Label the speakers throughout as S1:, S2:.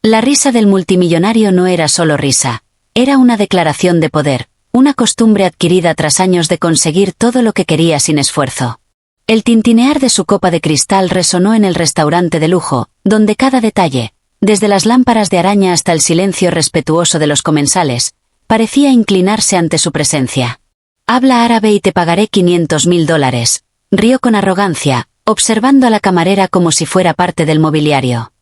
S1: La risa del multimillonario no era solo risa, era una declaración de poder, una costumbre adquirida tras años de conseguir todo lo que quería sin esfuerzo. El tintinear de su copa de cristal resonó en el restaurante de lujo, donde cada detalle, desde las lámparas de araña hasta el silencio respetuoso de los comensales, parecía inclinarse ante su presencia. «Habla árabe y te pagaré $500.000», rió con arrogancia, observando a la camarera como si fuera parte del mobiliario.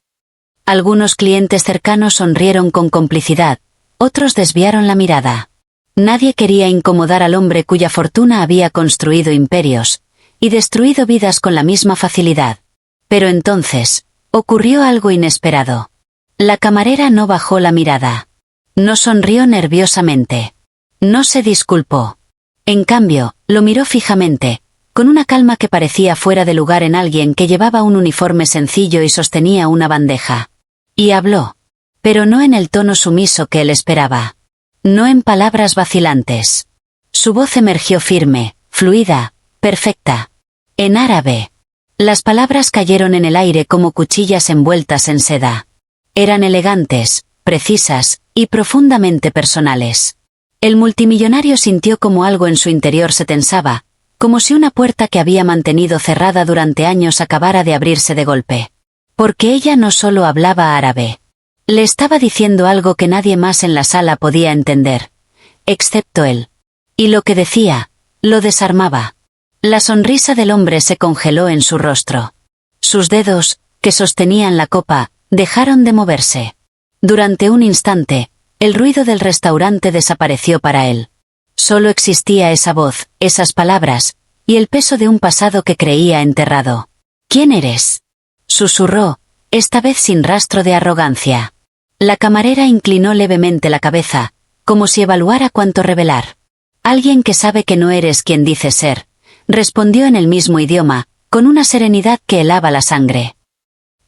S1: Algunos clientes cercanos sonrieron con complicidad, otros desviaron la mirada. Nadie quería incomodar al hombre cuya fortuna había construido imperios y destruido vidas con la misma facilidad. Pero entonces, ocurrió algo inesperado. La camarera no bajó la mirada. No sonrió nerviosamente. No se disculpó. En cambio, lo miró fijamente, con una calma que parecía fuera de lugar en alguien que llevaba un uniforme sencillo y sostenía una bandeja. Y habló. Pero no en el tono sumiso que él esperaba. No en palabras vacilantes. Su voz emergió firme, fluida, perfecta. En árabe. Las palabras cayeron en el aire como cuchillas envueltas en seda. Eran elegantes, precisas, y profundamente personales. El multimillonario sintió como algo en su interior se tensaba, como si una puerta que había mantenido cerrada durante años acabara de abrirse de golpe. Porque ella no solo hablaba árabe. Le estaba diciendo algo que nadie más en la sala podía entender. Excepto él. Y lo que decía, lo desarmaba. La sonrisa del hombre se congeló en su rostro. Sus dedos, que sostenían la copa, dejaron de moverse. Durante un instante, el ruido del restaurante desapareció para él. Solo existía esa voz, esas palabras, y el peso de un pasado que creía enterrado. «¿Quién eres?», susurró, esta vez sin rastro de arrogancia. La camarera inclinó levemente la cabeza, como si evaluara cuánto revelar. «Alguien que sabe que no eres quien dices ser», respondió en el mismo idioma, con una serenidad que helaba la sangre.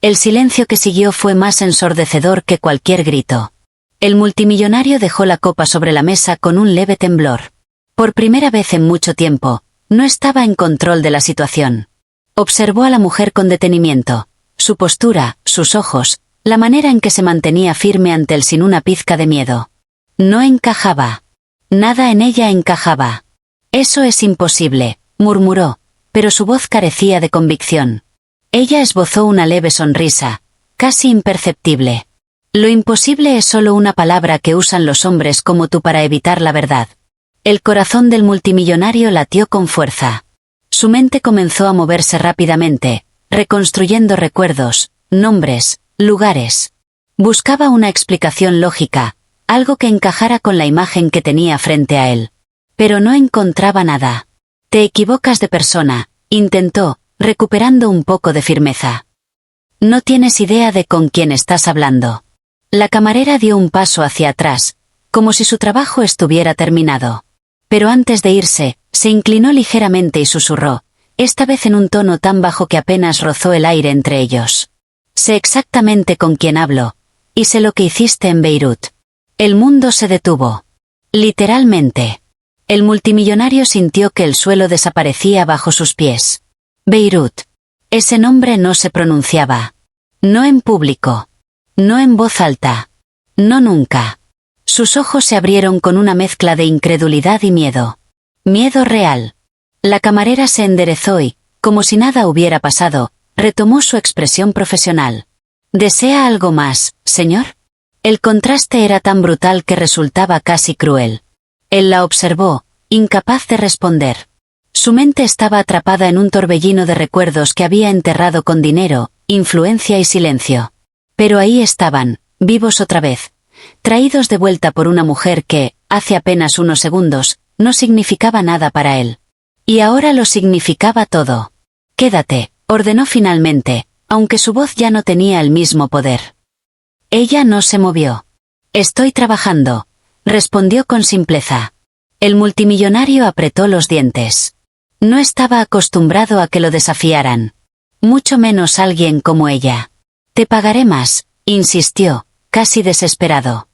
S1: El silencio que siguió fue más ensordecedor que cualquier grito. El multimillonario dejó la copa sobre la mesa con un leve temblor. Por primera vez en mucho tiempo, no estaba en control de la situación. Observó a la mujer con detenimiento. Su postura, sus ojos, la manera en que se mantenía firme ante él sin una pizca de miedo. No encajaba. Nada en ella encajaba. «Eso es imposible», murmuró, pero su voz carecía de convicción. Ella esbozó una leve sonrisa, casi imperceptible. «Lo imposible es solo una palabra que usan los hombres como tú para evitar la verdad». El corazón del multimillonario latió con fuerza. Su mente comenzó a moverse rápidamente, reconstruyendo recuerdos, nombres, lugares. Buscaba una explicación lógica, algo que encajara con la imagen que tenía frente a él. Pero no encontraba nada. «Te equivocas de persona», intentó, recuperando un poco de firmeza. «No tienes idea de con quién estás hablando». La camarera dio un paso hacia atrás, como si su trabajo estuviera terminado. Pero antes de irse, se inclinó ligeramente y susurró, esta vez en un tono tan bajo que apenas rozó el aire entre ellos. «Sé exactamente con quién hablo, y sé lo que hiciste en Beirut». El mundo se detuvo. Literalmente. El multimillonario sintió que el suelo desaparecía bajo sus pies. Beirut. Ese nombre no se pronunciaba. No en público. No en voz alta. No nunca. Sus ojos se abrieron con una mezcla de incredulidad y miedo. Miedo real. La camarera se enderezó y, como si nada hubiera pasado, retomó su expresión profesional. «¿Desea algo más, señor?». El contraste era tan brutal que resultaba casi cruel. Él la observó, incapaz de responder. Su mente estaba atrapada en un torbellino de recuerdos que había enterrado con dinero, influencia y silencio. Pero ahí estaban, vivos otra vez, traídos de vuelta por una mujer que, hace apenas unos segundos, no significaba nada para él. Y ahora lo significaba todo. «Quédate», ordenó finalmente, aunque su voz ya no tenía el mismo poder. Ella no se movió. «Estoy trabajando», respondió con simpleza. El multimillonario apretó los dientes. No estaba acostumbrado a que lo desafiaran. Mucho menos alguien como ella. «Te pagaré más», insistió, casi desesperado.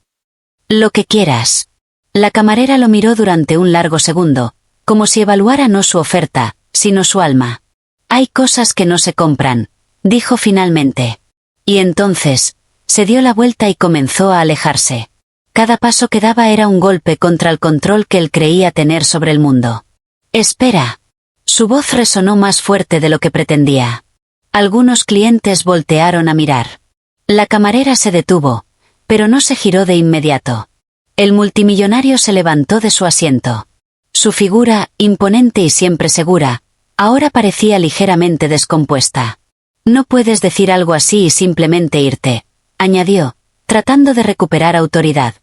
S1: «Lo que quieras». La camarera lo miró durante un largo segundo, como si evaluara no su oferta, sino su alma. «Hay cosas que no se compran», dijo finalmente. Y entonces, Se dio la vuelta y comenzó a alejarse. Cada paso que daba era un golpe contra el control que él creía tener sobre el mundo. «Espera». Su voz resonó más fuerte de lo que pretendía. Algunos clientes voltearon a mirar. La camarera se detuvo, pero no se giró de inmediato. El multimillonario se levantó de su asiento. Su figura, imponente y siempre segura, ahora parecía ligeramente descompuesta. «No puedes decir algo así y simplemente irte», añadió, tratando de recuperar autoridad.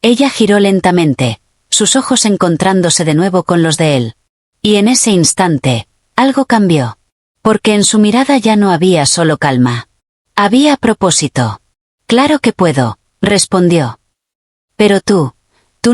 S1: Ella giró lentamente, sus ojos encontrándose de nuevo con los de él. Y en ese instante, algo cambió. Porque en su mirada ya no había solo calma. Había propósito. «Claro que puedo», respondió. «Pero tú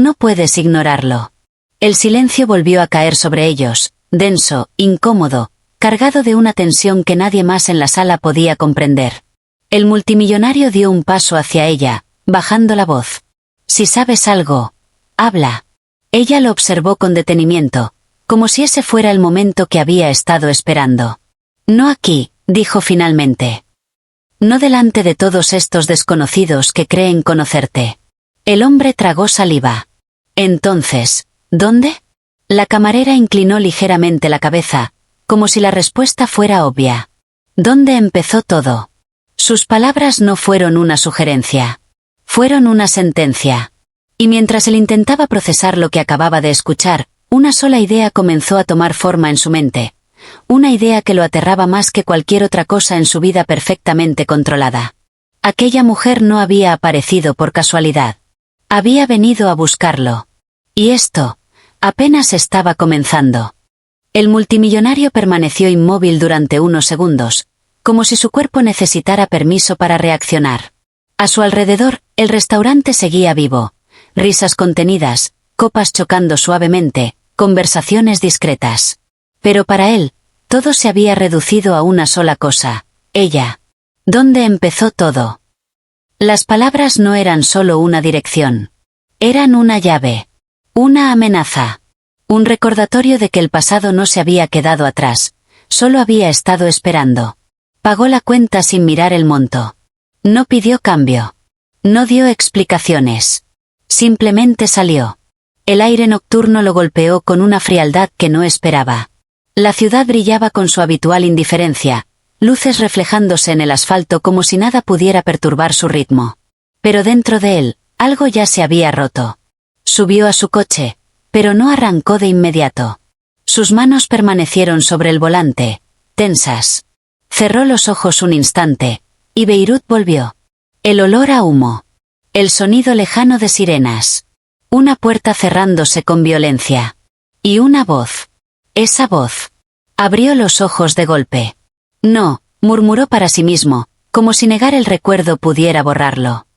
S1: no puedes ignorarlo». El silencio volvió a caer sobre ellos, denso, incómodo, cargado de una tensión que nadie más en la sala podía comprender. El multimillonario dio un paso hacia ella, bajando la voz. «Si sabes algo, habla». Ella lo observó con detenimiento, como si ese fuera el momento que había estado esperando. «No aquí», dijo finalmente. «No delante de todos estos desconocidos que creen conocerte». El hombre tragó saliva. «Entonces, ¿dónde?». La camarera inclinó ligeramente la cabeza, como si la respuesta fuera obvia. «¿Dónde empezó todo?». Sus palabras no fueron una sugerencia. Fueron una sentencia. Y mientras él intentaba procesar lo que acababa de escuchar, una sola idea comenzó a tomar forma en su mente. Una idea que lo aterraba más que cualquier otra cosa en su vida perfectamente controlada. Aquella mujer no había aparecido por casualidad. Había venido a buscarlo. Y esto apenas estaba comenzando. El multimillonario permaneció inmóvil durante unos segundos, como si su cuerpo necesitara permiso para reaccionar. A su alrededor, el restaurante seguía vivo. Risas contenidas, copas chocando suavemente, conversaciones discretas. Pero para él, todo se había reducido a una sola cosa: ella. ¿Dónde empezó todo? Las palabras no eran solo una dirección. Eran una llave. Una amenaza. Un recordatorio de que el pasado no se había quedado atrás, solo había estado esperando. Pagó la cuenta sin mirar el monto. No pidió cambio. No dio explicaciones. Simplemente salió. El aire nocturno lo golpeó con una frialdad que no esperaba. La ciudad brillaba con su habitual indiferencia, luces reflejándose en el asfalto como si nada pudiera perturbar su ritmo. Pero dentro de él, algo ya se había roto. Subió a su coche, pero no arrancó de inmediato. Sus manos permanecieron sobre el volante, tensas. Cerró los ojos un instante, y Beirut volvió. El olor a humo. El sonido lejano de sirenas. Una puerta cerrándose con violencia. Y una voz. Esa voz. Abrió los ojos de golpe. «No», murmuró para sí mismo, como si negar el recuerdo pudiera borrarlo.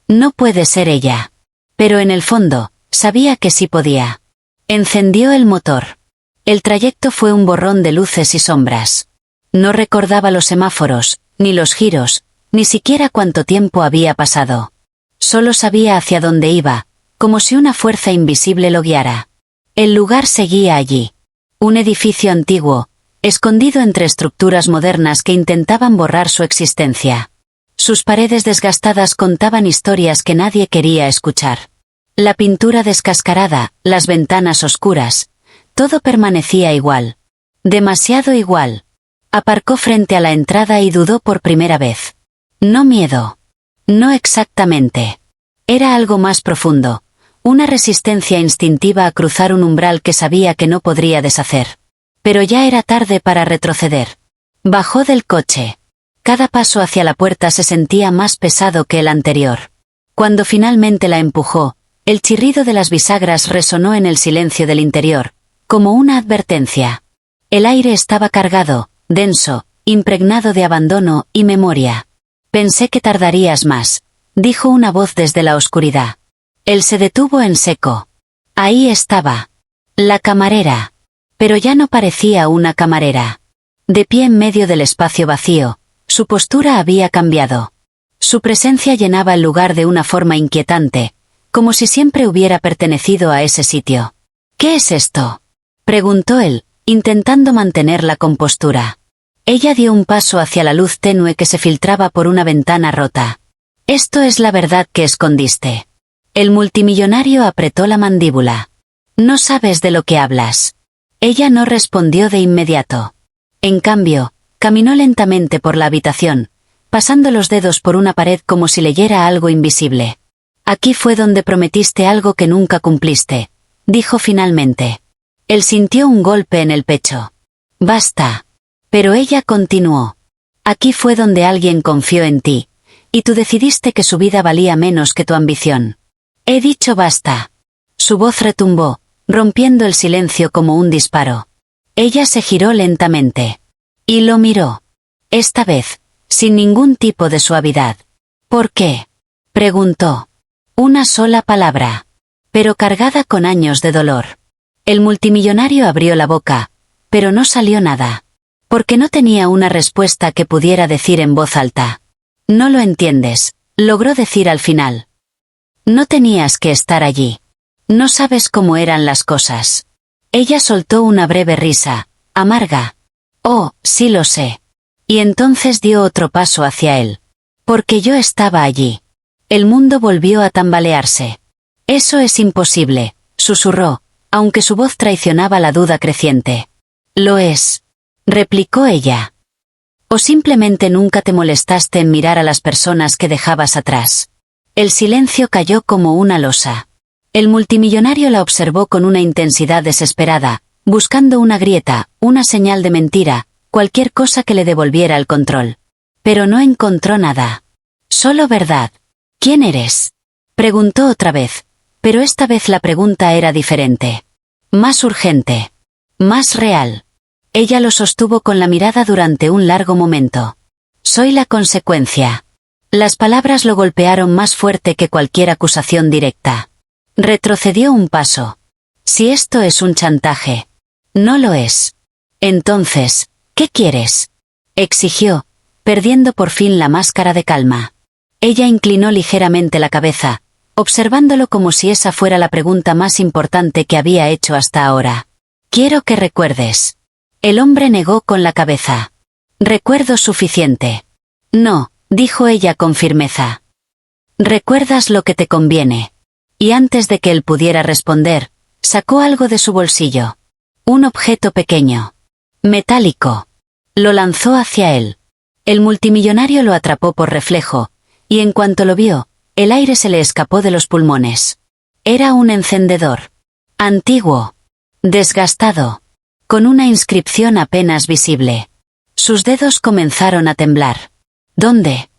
S1: «No puede ser ella». Pero en el fondo, sabía que sí podía. Encendió el motor. El trayecto fue un borrón de luces y sombras. No recordaba los semáforos, ni los giros, ni siquiera cuánto tiempo había pasado. Solo sabía hacia dónde iba, como si una fuerza invisible lo guiara. El lugar seguía allí. Un edificio antiguo, escondido entre estructuras modernas que intentaban borrar su existencia. Sus paredes desgastadas contaban historias que nadie quería escuchar. La pintura descascarada, las ventanas oscuras, todo permanecía igual. Demasiado igual. Aparcó frente a la entrada y dudó por primera vez. No miedo. No exactamente. Era algo más profundo. Una resistencia instintiva a cruzar un umbral que sabía que no podría deshacer. Pero ya era tarde para retroceder. Bajó del coche. Cada paso hacia la puerta se sentía más pesado que el anterior. Cuando finalmente la empujó, el chirrido de las bisagras resonó en el silencio del interior, como una advertencia. El aire estaba cargado, denso, impregnado de abandono y memoria. «Pensé que tardarías más», dijo una voz desde la oscuridad. Él se detuvo en seco. Ahí estaba. La camarera. Pero ya no parecía una camarera. De pie en medio del espacio vacío, su postura había cambiado. Su presencia llenaba el lugar de una forma inquietante, como si siempre hubiera pertenecido a ese sitio. «¿Qué es esto?», preguntó él, intentando mantener la compostura. Ella dio un paso hacia la luz tenue que se filtraba por una ventana rota. Esto es la verdad que escondiste. El multimillonario apretó la mandíbula. No sabes de lo que hablas. Ella no respondió de inmediato. En cambio, caminó lentamente por la habitación, pasando los dedos por una pared como si leyera algo invisible. Aquí fue donde prometiste algo que nunca cumpliste, dijo finalmente. Él sintió un golpe en el pecho. Basta. Pero ella continuó. Aquí fue donde alguien confió en ti, y tú decidiste que su vida valía menos que tu ambición. He dicho basta. Su voz retumbó, rompiendo el silencio como un disparo. Ella se giró lentamente. Y lo miró. Esta vez, sin ningún tipo de suavidad. ¿Por qué? Preguntó. Una sola palabra. Pero cargada con años de dolor. El multimillonario abrió la boca, pero no salió nada. Porque no tenía una respuesta que pudiera decir en voz alta. No lo entiendes, logró decir al final. No tenías que estar allí. No sabes cómo eran las cosas. Ella soltó una breve risa, amarga. Oh, sí lo sé. Y entonces dio otro paso hacia él. Porque yo estaba allí. El mundo volvió a tambalearse. Eso es imposible, susurró, aunque su voz traicionaba la duda creciente. Lo es, replicó ella. O simplemente nunca te molestaste en mirar a las personas que dejabas atrás. El silencio cayó como una losa. El multimillonario la observó con una intensidad desesperada, buscando una grieta, una señal de mentira, cualquier cosa que le devolviera el control. Pero no encontró nada. Solo verdad. ¿Quién eres? Preguntó otra vez, pero esta vez la pregunta era diferente. Más urgente. Más real. Ella lo sostuvo con la mirada durante un largo momento. Soy la consecuencia. Las palabras lo golpearon más fuerte que cualquier acusación directa. Retrocedió un paso. Si esto es un chantaje. No lo es. Entonces, ¿qué quieres? Exigió, perdiendo por fin la máscara de calma. Ella inclinó ligeramente la cabeza, observándolo como si esa fuera la pregunta más importante que había hecho hasta ahora. Quiero que recuerdes. El hombre negó con la cabeza. Recuerdo suficiente. No, dijo ella con firmeza. Recuerdas lo que te conviene. Y antes de que él pudiera responder, sacó algo de su bolsillo. Un objeto pequeño. Metálico. Lo lanzó hacia él. El multimillonario lo atrapó por reflejo, y en cuanto lo vio, el aire se le escapó de los pulmones. Era un encendedor. Antiguo. Desgastado. Con una inscripción apenas visible. Sus dedos comenzaron a temblar. ¿Dónde?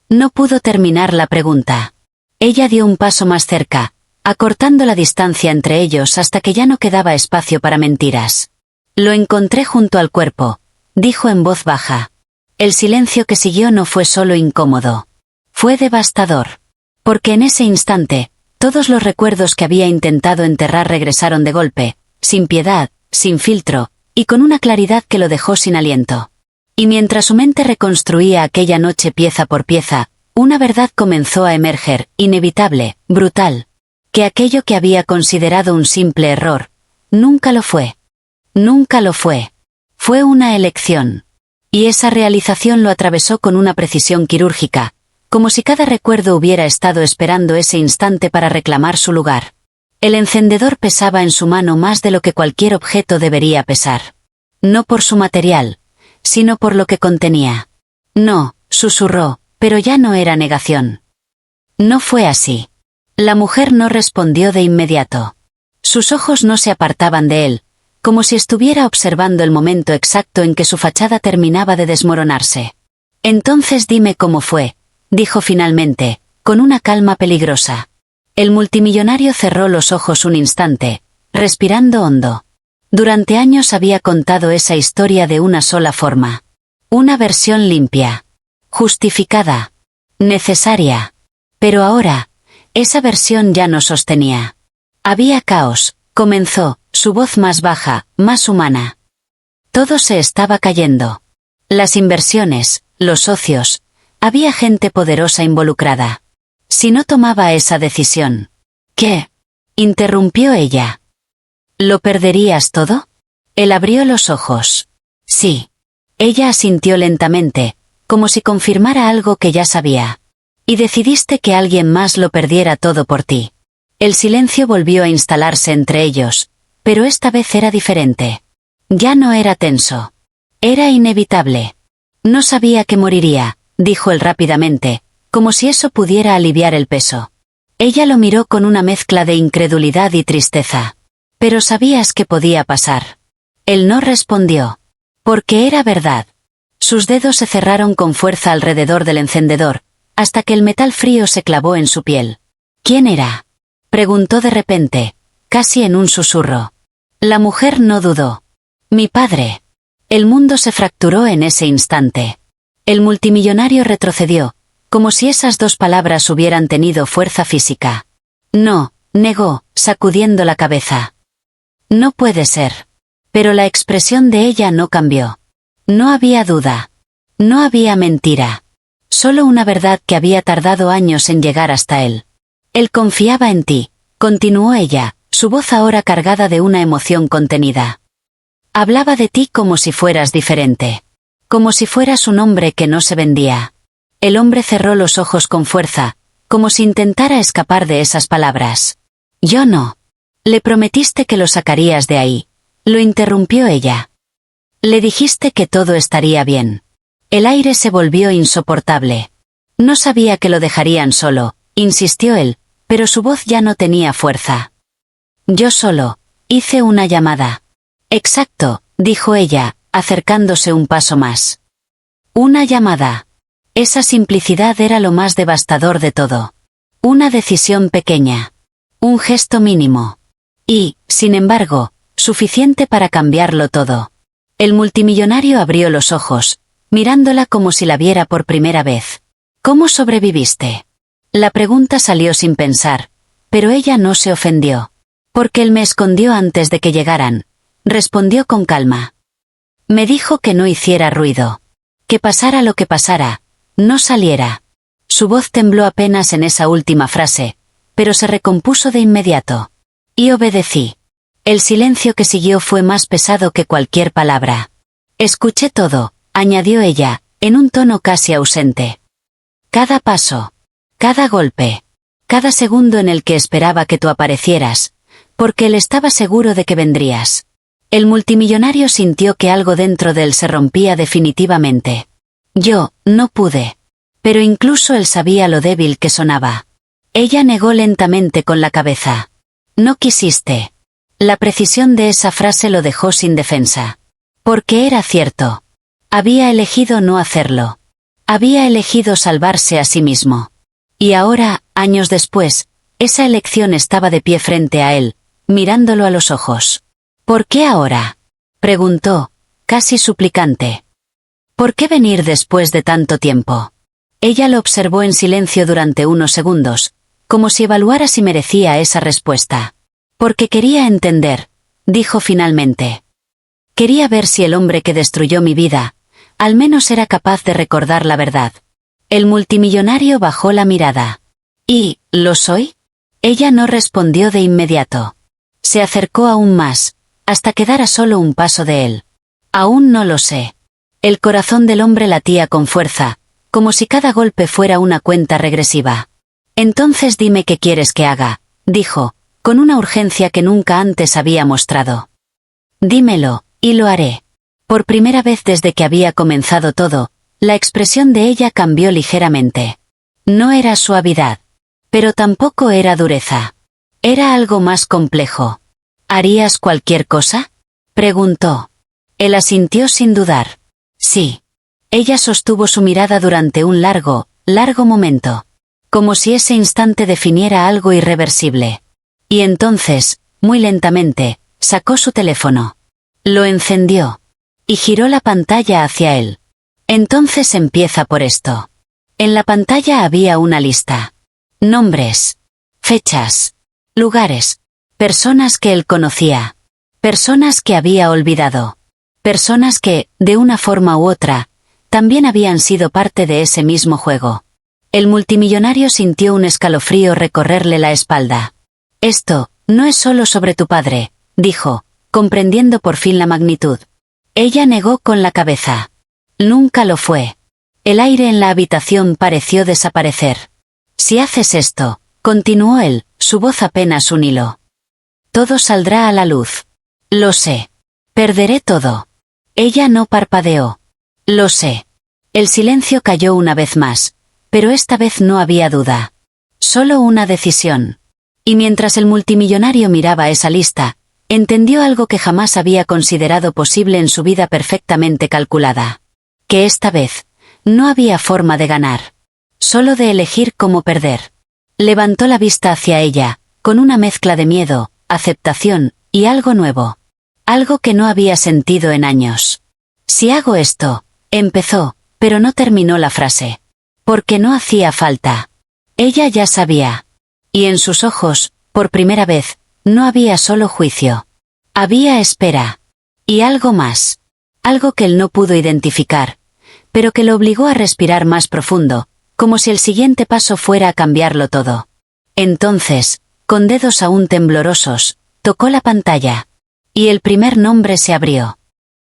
S1: No pudo terminar la pregunta. Ella dio un paso más cerca, acortando la distancia entre ellos hasta que ya no quedaba espacio para mentiras. Lo encontré junto al cuerpo, dijo en voz baja. El silencio que siguió no fue solo incómodo. Fue devastador. Porque en ese instante, todos los recuerdos que había intentado enterrar regresaron de golpe, sin piedad, sin filtro, y con una claridad que lo dejó sin aliento. Y mientras su mente reconstruía aquella noche pieza por pieza, una verdad comenzó a emerger, inevitable, brutal. Que aquello que había considerado un simple error, nunca lo fue. Nunca lo fue. Fue una elección. Y esa realización lo atravesó con una precisión quirúrgica, como si cada recuerdo hubiera estado esperando ese instante para reclamar su lugar. El encendedor pesaba en su mano más de lo que cualquier objeto debería pesar. No por su material, sino por lo que contenía. No, susurró, pero ya no era negación. No fue así. La mujer no respondió de inmediato. Sus ojos no se apartaban de él, como si estuviera observando el momento exacto en que su fachada terminaba de desmoronarse. Entonces dime cómo fue, dijo finalmente, con una calma peligrosa. El multimillonario cerró los ojos un instante, respirando hondo. Durante años había contado esa historia de una sola forma. Una versión limpia. Justificada. Necesaria. Pero ahora, esa versión ya no sostenía. Había caos, comenzó, su voz más baja, más humana. Todo se estaba cayendo. Las inversiones, los socios, había gente poderosa involucrada. Si no tomaba esa decisión. ¿Qué? Interrumpió ella. ¿Lo perderías todo? Él abrió los ojos. Sí. Ella asintió lentamente, como si confirmara algo que ya sabía. Y decidiste que alguien más lo perdiera todo por ti. El silencio volvió a instalarse entre ellos, pero esta vez era diferente. Ya no era tenso. Era inevitable. No sabía que moriría, dijo él rápidamente, como si eso pudiera aliviar el peso. Ella lo miró con una mezcla de incredulidad y tristeza. Pero sabías que podía pasar. Él no respondió. Porque era verdad. Sus dedos se cerraron con fuerza alrededor del encendedor, hasta que el metal frío se clavó en su piel. ¿Quién era? Preguntó de repente, casi en un susurro. La mujer no dudó. Mi padre. El mundo se fracturó en ese instante. El multimillonario retrocedió, como si esas dos palabras hubieran tenido fuerza física. No, negó, sacudiendo la cabeza. No puede ser. Pero la expresión de ella no cambió. No había duda. No había mentira. Solo una verdad que había tardado años en llegar hasta él. Él confiaba en ti, continuó ella, su voz ahora cargada de una emoción contenida. Hablaba de ti como si fueras diferente. Como si fueras un hombre que no se vendía. El hombre cerró los ojos con fuerza, como si intentara escapar de esas palabras. Yo no. Le prometiste que lo sacarías de ahí. Lo interrumpió ella. Le dijiste que todo estaría bien. El aire se volvió insoportable. No sabía que lo dejarían solo, insistió él, pero su voz ya no tenía fuerza. Yo solo, hice una llamada. Exacto, dijo ella, acercándose un paso más. Una llamada. Esa simplicidad era lo más devastador de todo. Una decisión pequeña. Un gesto mínimo. Y, sin embargo, suficiente para cambiarlo todo. El multimillonario abrió los ojos, mirándola como si la viera por primera vez. ¿Cómo sobreviviste? La pregunta salió sin pensar, pero ella no se ofendió. Porque él me escondió antes de que llegaran, respondió con calma. Me dijo que no hiciera ruido. Que pasara lo que pasara, no saliera. Su voz tembló apenas en esa última frase, pero se recompuso de inmediato. Y obedecí. El silencio que siguió fue más pesado que cualquier palabra. Escuché todo, añadió ella, en un tono casi ausente. Cada paso. Cada golpe. Cada segundo en el que esperaba que tú aparecieras, porque él estaba seguro de que vendrías. El multimillonario sintió que algo dentro de él se rompía definitivamente. Yo, no pude. Pero incluso él sabía lo débil que sonaba. Ella negó lentamente con la cabeza. No quisiste. La precisión de esa frase lo dejó sin defensa. Porque era cierto. Había elegido no hacerlo. Había elegido salvarse a sí mismo. Y ahora, años después, esa elección estaba de pie frente a él, mirándolo a los ojos. ¿Por qué ahora? Preguntó, casi suplicante. ¿Por qué venir después de tanto tiempo? Ella lo observó en silencio durante unos segundos, como si evaluara si merecía esa respuesta. Porque quería entender, dijo finalmente. Quería ver si el hombre que destruyó mi vida, al menos era capaz de recordar la verdad. El multimillonario bajó la mirada. ¿Y, lo soy? Ella no respondió de inmediato. Se acercó aún más, hasta quedar a solo un paso de él. Aún no lo sé. El corazón del hombre latía con fuerza, como si cada golpe fuera una cuenta regresiva. Entonces dime qué quieres que haga, dijo, con una urgencia que nunca antes había mostrado. Dímelo, y lo haré. Por primera vez desde que había comenzado todo, la expresión de ella cambió ligeramente. No era suavidad. Pero tampoco era dureza. Era algo más complejo. ¿Harías cualquier cosa? Preguntó. Él asintió sin dudar. Sí. Ella sostuvo su mirada durante un largo momento. Como si ese instante definiera algo irreversible. Y entonces, muy lentamente, sacó su teléfono. Lo encendió. Y giró la pantalla hacia él. Entonces empieza por esto. En la pantalla había una lista. Nombres. Fechas. Lugares. Personas que él conocía. Personas que había olvidado. Personas que, de una forma u otra, también habían sido parte de ese mismo juego. El multimillonario sintió un escalofrío recorrerle la espalda. Esto, no es solo sobre tu padre, dijo, comprendiendo por fin la magnitud. Ella negó con la cabeza. Nunca lo fue. El aire en la habitación pareció desaparecer. Si haces esto, continuó él, su voz apenas un hilo. Todo saldrá a la luz. Lo sé. Perderé todo. Ella no parpadeó. Lo sé. El silencio cayó una vez más, pero esta vez no había duda. Solo una decisión. Y mientras el multimillonario miraba esa lista, entendió algo que jamás había considerado posible en su vida perfectamente calculada. Que esta vez, no había forma de ganar. Solo de elegir cómo perder. Levantó la vista hacia ella, con una mezcla de miedo, aceptación, y algo nuevo. Algo que no había sentido en años. Si hago esto, empezó, pero no terminó la frase. Porque no hacía falta. Ella ya sabía. Y en sus ojos, por primera vez, no había solo juicio. Había espera. Y algo más. Algo que él no pudo identificar, pero que lo obligó a respirar más profundo, como si el siguiente paso fuera a cambiarlo todo. Entonces, con dedos aún temblorosos, tocó la pantalla. Y el primer nombre se abrió.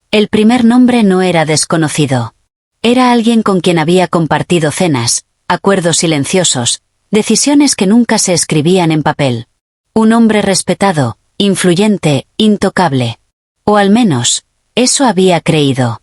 S1: El primer nombre no era desconocido. Era alguien con quien había compartido cenas, acuerdos silenciosos, decisiones que nunca se escribían en papel. Un hombre respetado, influyente, intocable. O al menos, eso había creído.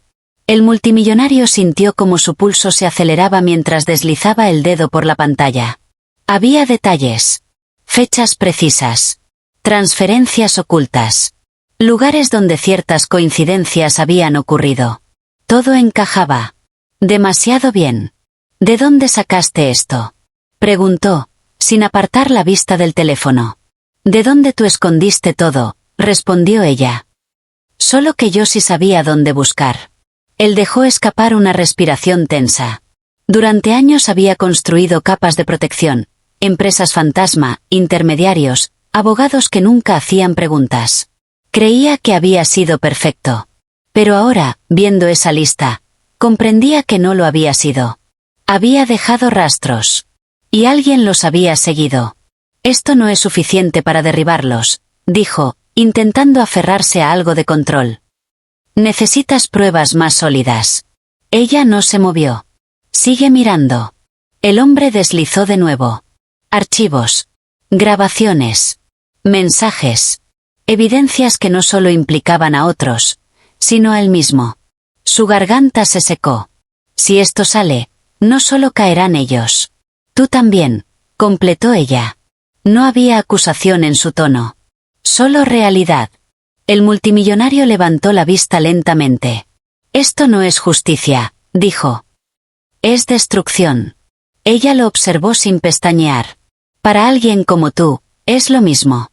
S1: El multimillonario sintió como su pulso se aceleraba mientras deslizaba el dedo por la pantalla. Había detalles. Fechas precisas. Transferencias ocultas. Lugares donde ciertas coincidencias habían ocurrido. Todo encajaba. Demasiado bien. ¿De dónde sacaste esto? Preguntó, sin apartar la vista del teléfono. ¿De dónde tú escondiste todo? Respondió ella. Solo que yo sí sabía dónde buscar. Él dejó escapar una respiración tensa. Durante años había construido capas de protección, empresas fantasma, intermediarios, abogados que nunca hacían preguntas. Creía que había sido perfecto. Pero ahora, viendo esa lista, comprendía que no lo había sido. Había dejado rastros. Y alguien los había seguido. Esto no es suficiente para derribarlos, dijo, intentando aferrarse a algo de control. Necesitas pruebas más sólidas. Ella no se movió. Sigue mirando. El hombre deslizó de nuevo. Archivos. Grabaciones. Mensajes. Evidencias que no solo implicaban a otros, sino a él mismo. Su garganta se secó. Si esto sale, no solo caerán ellos. Tú también, completó ella. No había acusación en su tono. Solo realidad. El multimillonario levantó la vista lentamente. Esto no es justicia, dijo. Es destrucción. Ella lo observó sin pestañear. Para alguien como tú, es lo mismo.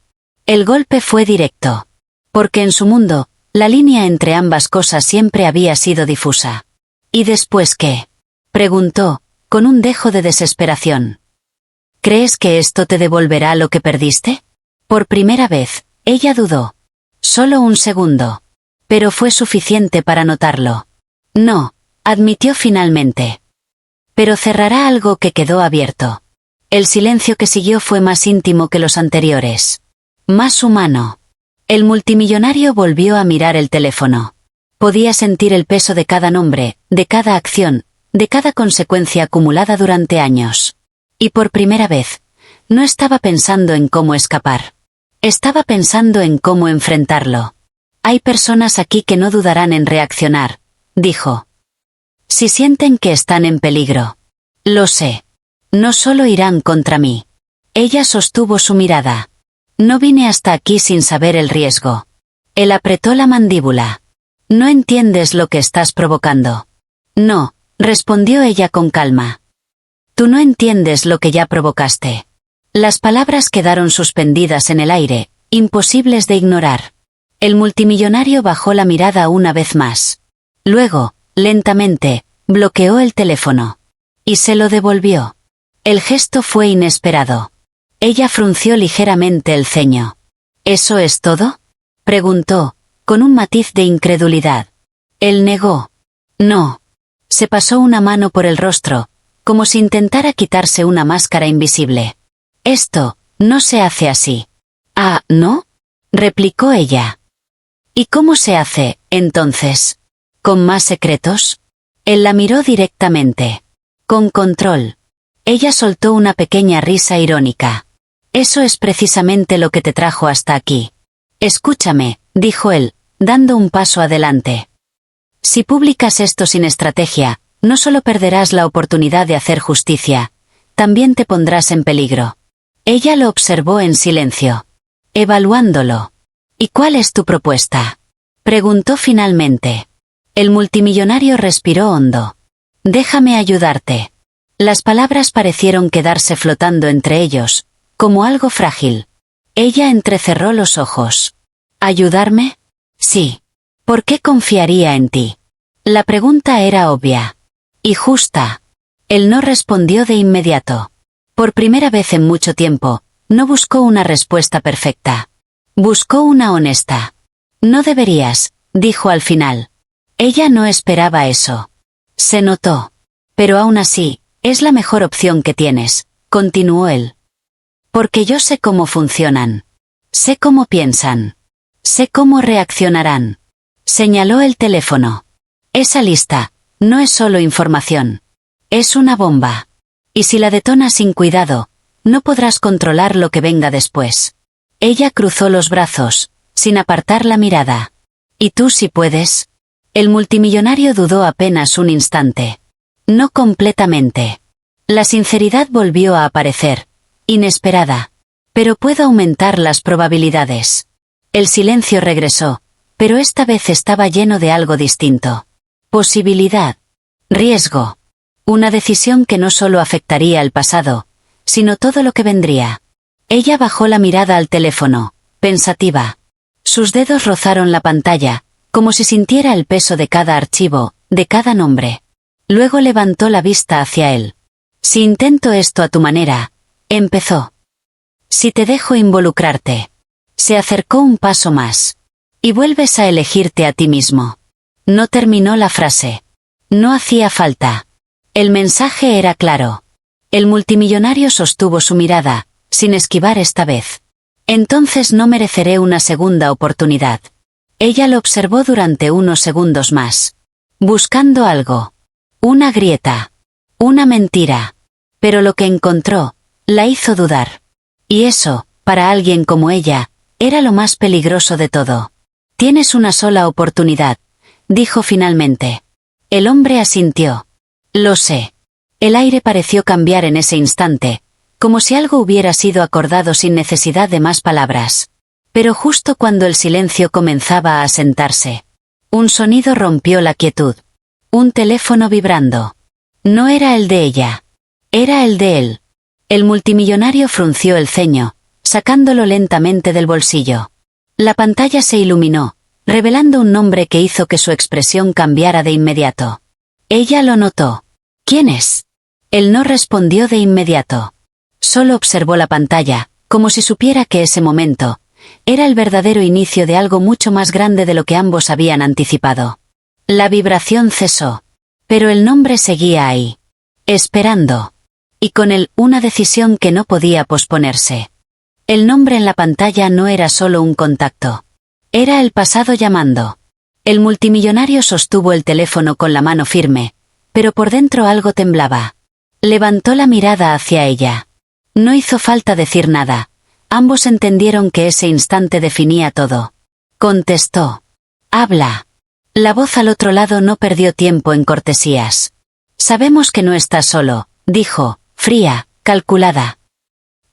S1: El golpe fue directo. Porque en su mundo, la línea entre ambas cosas siempre había sido difusa. ¿Y después qué? Preguntó, con un dejo de desesperación. ¿Crees que esto te devolverá lo que perdiste? Por primera vez, ella dudó. Solo un segundo. Pero fue suficiente para notarlo. No, admitió finalmente. Pero cerrará algo que quedó abierto. El silencio que siguió fue más íntimo que los anteriores. Más humano. El multimillonario volvió a mirar el teléfono. Podía sentir el peso de cada nombre, de cada acción, de cada consecuencia acumulada durante años. Y por primera vez, no estaba pensando en cómo escapar. Estaba pensando en cómo enfrentarlo. Hay personas aquí que no dudarán en reaccionar, dijo. Si sienten que están en peligro. Lo sé. No solo irán contra mí. Ella sostuvo su mirada. No vine hasta aquí sin saber el riesgo. Él apretó la mandíbula. No entiendes lo que estás provocando. No, respondió ella con calma. Tú no entiendes lo que ya provocaste. Las palabras quedaron suspendidas en el aire, imposibles de ignorar. El multimillonario bajó la mirada una vez más. Luego, lentamente, bloqueó el teléfono. Y se lo devolvió. El gesto fue inesperado. Ella frunció ligeramente el ceño. ¿Eso es todo? Preguntó, con un matiz de incredulidad. Él negó. No. Se pasó una mano por el rostro, como si intentara quitarse una máscara invisible. Esto, no se hace así. Ah, ¿no? Replicó ella. ¿Y cómo se hace, entonces? ¿Con más secretos? Él la miró directamente. Con control. Ella soltó una pequeña risa irónica. Eso es precisamente lo que te trajo hasta aquí. Escúchame, dijo él, dando un paso adelante. Si publicas esto sin estrategia, no solo perderás la oportunidad de hacer justicia, también te pondrás en peligro. Ella lo observó en silencio, evaluándolo. ¿Y cuál es tu propuesta?, preguntó finalmente. El multimillonario respiró hondo. Déjame ayudarte. Las palabras parecieron quedarse flotando entre ellos, como algo frágil. Ella entrecerró los ojos. ¿Ayudarme? Sí. ¿Por qué confiaría en ti? La pregunta era obvia. Y justa. Él no respondió de inmediato. Por primera vez en mucho tiempo, no buscó una respuesta perfecta. Buscó una honesta. No deberías, dijo al final. Ella no esperaba eso. Se notó. Pero aún así, es la mejor opción que tienes, continuó él. Porque yo sé cómo funcionan. Sé cómo piensan. Sé cómo reaccionarán. Señaló el teléfono. Esa lista, no es solo información. Es una bomba. Y si la detonas sin cuidado, no podrás controlar lo que venga después. Ella cruzó los brazos, sin apartar la mirada. ¿Y tú sí puedes? El multimillonario dudó apenas un instante. No completamente. La sinceridad volvió a aparecer, inesperada. Pero puedo aumentar las probabilidades. El silencio regresó, pero esta vez estaba lleno de algo distinto. Posibilidad. Riesgo. Una decisión que no solo afectaría al pasado, sino todo lo que vendría. Ella bajó la mirada al teléfono, pensativa. Sus dedos rozaron la pantalla, como si sintiera el peso de cada archivo, de cada nombre. Luego levantó la vista hacia él. Si intento esto a tu manera, empezó. Si te dejo involucrarte. Se acercó un paso más. Y vuelves a elegirte a ti mismo. No terminó la frase. No hacía falta. El mensaje era claro. El multimillonario sostuvo su mirada, sin esquivar esta vez. Entonces no mereceré una segunda oportunidad. Ella lo observó durante unos segundos más. Buscando algo. Una grieta. Una mentira. Pero lo que encontró, la hizo dudar. Y eso, para alguien como ella, era lo más peligroso de todo. Tienes una sola oportunidad, dijo finalmente. El hombre asintió. Lo sé. El aire pareció cambiar en ese instante, como si algo hubiera sido acordado sin necesidad de más palabras. Pero justo cuando el silencio comenzaba a asentarse, un sonido rompió la quietud. Un teléfono vibrando. No era el de ella. Era el de él. El multimillonario frunció el ceño, sacándolo lentamente del bolsillo. La pantalla se iluminó, revelando un nombre que hizo que su expresión cambiara de inmediato. Ella lo notó. ¿Quién es? Él no respondió de inmediato. Solo observó la pantalla, como si supiera que ese momento era el verdadero inicio de algo mucho más grande de lo que ambos habían anticipado. La vibración cesó. Pero el nombre seguía ahí. Esperando. Y con él una decisión que no podía posponerse. El nombre en la pantalla no era solo un contacto. Era el pasado llamando. El multimillonario sostuvo el teléfono con la mano firme, pero por dentro algo temblaba. Levantó la mirada hacia ella. No hizo falta decir nada. Ambos entendieron que ese instante definía todo. Contestó. Habla. La voz al otro lado no perdió tiempo en cortesías. Sabemos que no estás solo, dijo, fría, calculada.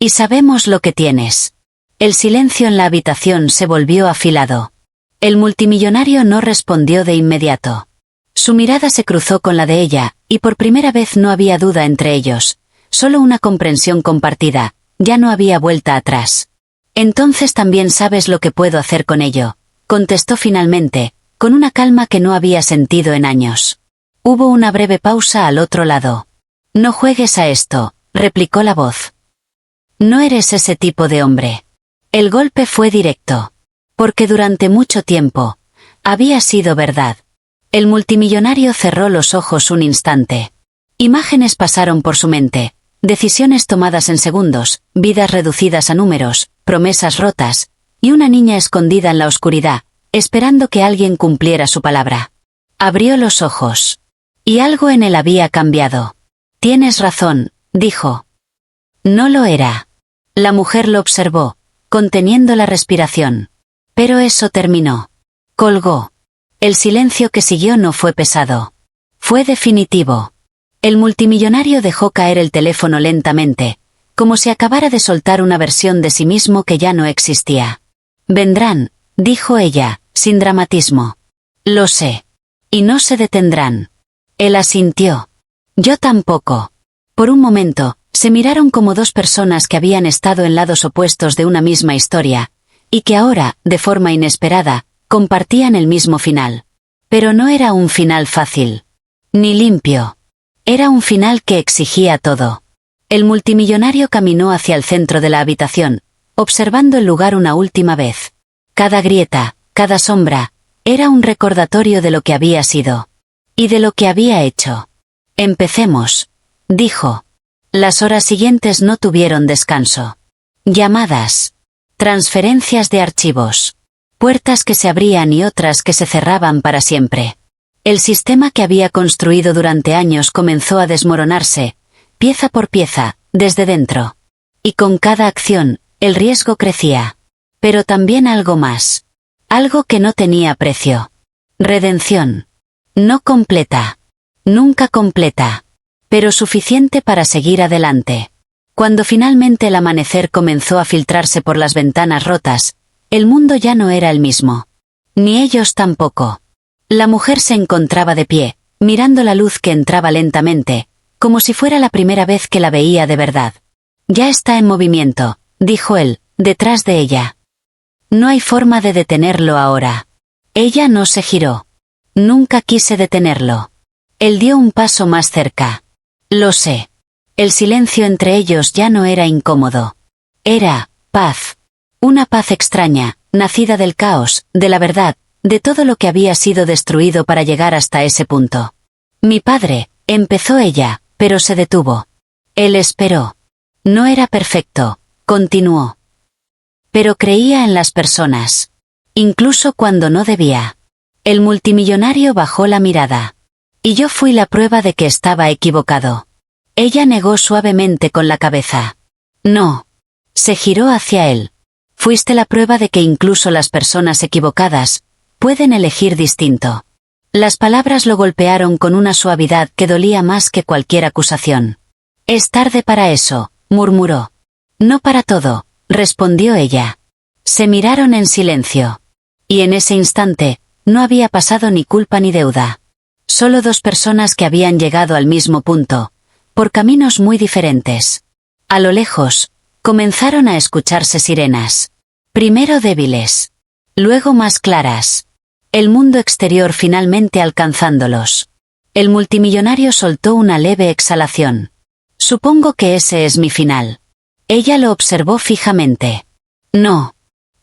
S1: Y sabemos lo que tienes. El silencio en la habitación se volvió afilado. El multimillonario no respondió de inmediato. Su mirada se cruzó con la de ella, y por primera vez no había duda entre ellos, solo una comprensión compartida, ya no había vuelta atrás. Entonces también sabes lo que puedo hacer con ello, contestó finalmente, con una calma que no había sentido en años. Hubo una breve pausa al otro lado. No juegues a esto, replicó la voz. No eres ese tipo de hombre. El golpe fue directo. Porque durante mucho tiempo, había sido verdad. El multimillonario cerró los ojos un instante. Imágenes pasaron por su mente, decisiones tomadas en segundos, vidas reducidas a números, promesas rotas, y una niña escondida en la oscuridad, esperando que alguien cumpliera su palabra. Abrió los ojos. Y algo en él había cambiado. Tienes razón, dijo. No lo era. La mujer lo observó, conteniendo la respiración. Pero eso terminó. Colgó. El silencio que siguió no fue pesado. Fue definitivo. El multimillonario dejó caer el teléfono lentamente, como si acabara de soltar una versión de sí mismo que ya no existía. Vendrán, dijo ella, sin dramatismo. Lo sé. Y no se detendrán. Él asintió. Yo tampoco. Por un momento, se miraron como dos personas que habían estado en lados opuestos de una misma historia, y que ahora, de forma inesperada, compartían el mismo final. Pero no era un final fácil. Ni limpio. Era un final que exigía todo. El multimillonario caminó hacia el centro de la habitación, observando el lugar una última vez. Cada grieta, cada sombra, era un recordatorio de lo que había sido. Y de lo que había hecho. Empecemos, dijo. Las horas siguientes no tuvieron descanso. Llamadas. Transferencias de archivos. Puertas que se abrían y otras que se cerraban para siempre. El sistema que había construido durante años comenzó a desmoronarse, pieza por pieza, desde dentro. Y con cada acción, el riesgo crecía. Pero también algo más. Algo que no tenía precio. Redención. No completa. Nunca completa. Pero suficiente para seguir adelante. Cuando finalmente el amanecer comenzó a filtrarse por las ventanas rotas, el mundo ya no era el mismo. Ni ellos tampoco. La mujer se encontraba de pie, mirando la luz que entraba lentamente, como si fuera la primera vez que la veía de verdad. Ya está en movimiento, dijo él, detrás de ella. No hay forma de detenerlo ahora. Ella no se giró. Nunca quise detenerlo. Él dio un paso más cerca. Lo sé. El silencio entre ellos ya no era incómodo. Era paz. Una paz extraña, nacida del caos, de la verdad, de todo lo que había sido destruido para llegar hasta ese punto. Mi padre, empezó ella, pero se detuvo. Él esperó. No era perfecto, continuó. Pero creía en las personas. Incluso cuando no debía. El multimillonario bajó la mirada. Y yo fui la prueba de que estaba equivocado. Ella negó suavemente con la cabeza. No. Se giró hacia él. Fuiste la prueba de que incluso las personas equivocadas pueden elegir distinto. Las palabras lo golpearon con una suavidad que dolía más que cualquier acusación. Es tarde para eso, murmuró. No para todo, respondió ella. Se miraron en silencio. Y en ese instante, no había pasado ni culpa ni deuda. Solo dos personas que habían llegado al mismo punto, por caminos muy diferentes. A lo lejos, comenzaron a escucharse sirenas. Primero débiles. Luego más claras. El mundo exterior finalmente alcanzándolos. El multimillonario soltó una leve exhalación. Supongo que ese es mi final. Ella lo observó fijamente. No.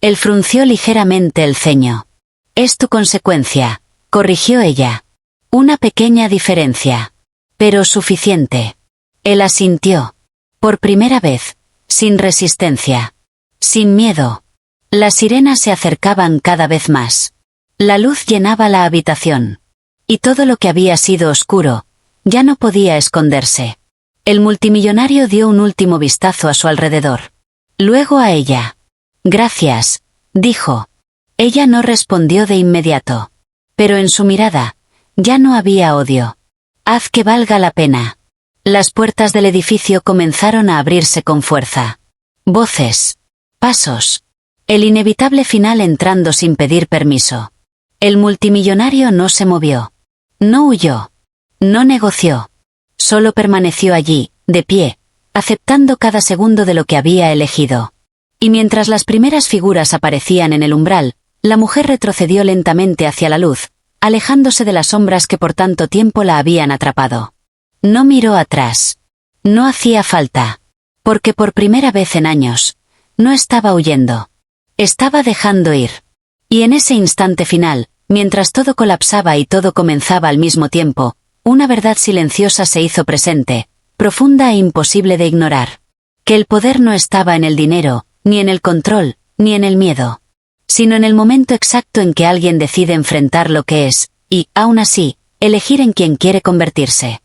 S1: Él frunció ligeramente el ceño. Es tu consecuencia, corrigió ella. Una pequeña diferencia. Pero suficiente. Él asintió. Por primera vez, sin resistencia. Sin miedo. Las sirenas se acercaban cada vez más. La luz llenaba la habitación. Y todo lo que había sido oscuro, ya no podía esconderse. El multimillonario dio un último vistazo a su alrededor. Luego a ella. Gracias, dijo. Ella no respondió de inmediato. Pero en su mirada, ya no había odio. Haz que valga la pena. Las puertas del edificio comenzaron a abrirse con fuerza. Voces. Pasos. El inevitable final entrando sin pedir permiso. El multimillonario no se movió. No huyó. No negoció. Solo permaneció allí, de pie, aceptando cada segundo de lo que había elegido. Y mientras las primeras figuras aparecían en el umbral, la mujer retrocedió lentamente hacia la luz, alejándose de las sombras que por tanto tiempo la habían atrapado. No miró atrás. No hacía falta. Porque por primera vez en años, no estaba huyendo. Estaba dejando ir. Y en ese instante final, mientras todo colapsaba y todo comenzaba al mismo tiempo, una verdad silenciosa se hizo presente, profunda e imposible de ignorar. Que el poder no estaba en el dinero, ni en el control, ni en el miedo. Sino en el momento exacto en que alguien decide enfrentar lo que es, y, aún así, elegir en quien quiere convertirse.